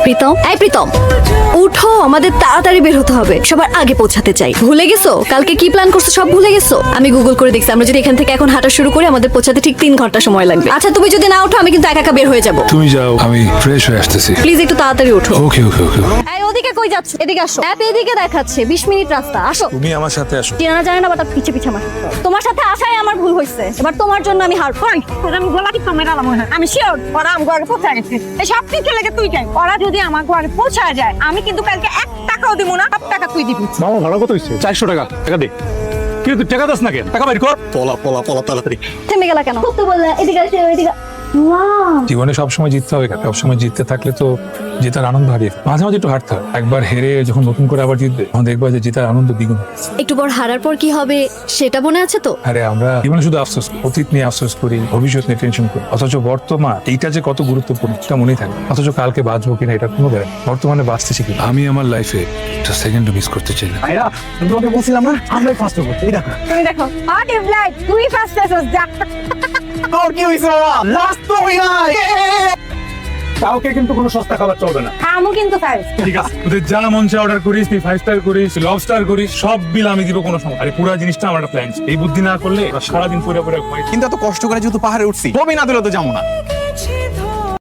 প্রীতম, এই প্রীতম, উঠো, আমাদের তাড়াতাড়ি বের হতে হবে, সবার আগে পৌঁছাতে চাই। ভুলে গেছো কালকে কি প্ল্যান করছো? সব ভুলে গেছো? আমি গুগল করে দেখছি, আমরা যদি এখান থেকে এখন হাঁটা শুরু করি আমাদের পৌঁছাতে ঠিক 3 ঘন্টা সময় লাগবে। আচ্ছা তুমি যদি না ওঠো আমি কিন্তু একা একা বের হয়ে যাব। তুমি যাও, আমি ফ্রেশ হয়ে আসতেছি। প্লিজ একটু তাড়াতাড়ি ওঠো। ওকে ওকে ওকে। এই ওদিকে কই যাচ্ছ? এদিকে আসো। অ্যাপ এদিকে দেখাচ্ছে 20 মিনিট রাস্তা, আসো। তুমি আমার সাথে আসো। চেনা জানে না বাট পিছে পিছে আমার। তোমার সাথে আসাই আমার ভুল হয়েছে, এবার তোমার জন্য আমি হার। কই আমি গলা কি কমে রাখলাম আমি শিওর ওরা আমার ঘরে পৌঁছে গেছে। এই সব কিছু লেগে তুই যাই, ওরা যদি আমার ঘরে পৌঁছা যায় আমি কিন্তু কালকে 1 টাকাও দিব না, সব টাকা তুই দিবি। মামা ভাড়া কত হইছে? 400 টাকা। টাকা দে। কি তুই টাকা দাস না কেন? টাকা বাইর কর। পলা পলা পলা তাড়াতাড়ি। থেমে গেলা কেন? তো বললা এদিকে আসো, এদিকে। ওয়াও, জীবনে সবসময় জিততে হবে, সবসময় জিততে থাকলে তো জেতার আনন্দ হারিয়ে ফেলে। মাঝে মাঝে একটু হারতে হয়। একবার হেরে যখন নতুন করে আবার জিতবে তখন দেখবা যে জেতার আনন্দ দ্বিগুণ। একটু পর হারার পর কি হবে সেটা মনে আছে তো? আরে আমরা জীবনে শুধু আফসোস করি, অতীত নিয়ে আফসোস করি, ভবিষ্যৎ নিয়ে টেনশন করি, অথচ বর্তমান এইটা যে কত গুরুত্বপূর্ণ এটা মনেই থাকে, অথচ কালকে বাঁচবো কিনা এটা কোনো ব্যাপার না। বর্তমানে বাঁচতে শিখি। আমি আমার লাইফে একটা সেকেন্ড মিস করতে চাই না। আয়রা, আমি তোমাকে বলছিলাম না আমরাই ফার্স্ট হবো। এই দেখো। তুমি দেখো আরে ব্লাইট তুই ফার্স্ট এসেছিস যা। তোর কি হইছে বাবা? লাস্ট তো হই নাই। কাউকে কিন্তু কোনো সস্তা খাবার চলবে না। আমু কিন্তু ফার্স্ট। ঠিক আছে, তোদের যা মন চায় অর্ডার করিস, তুই 5 স্টার করিস, লবস্টার করিস, সব বিল আমি দিব, কোনো সময়। আরে পুরো জিনিসটা আমার একটা প্ল্যান। এই বুদ্ধি না করলে সারাদিন পুরো পুরো কিন্তু এত কষ্ট করে যেহেতু পাহাড়ে উঠছি, তবে না দিলে তো যাবো না।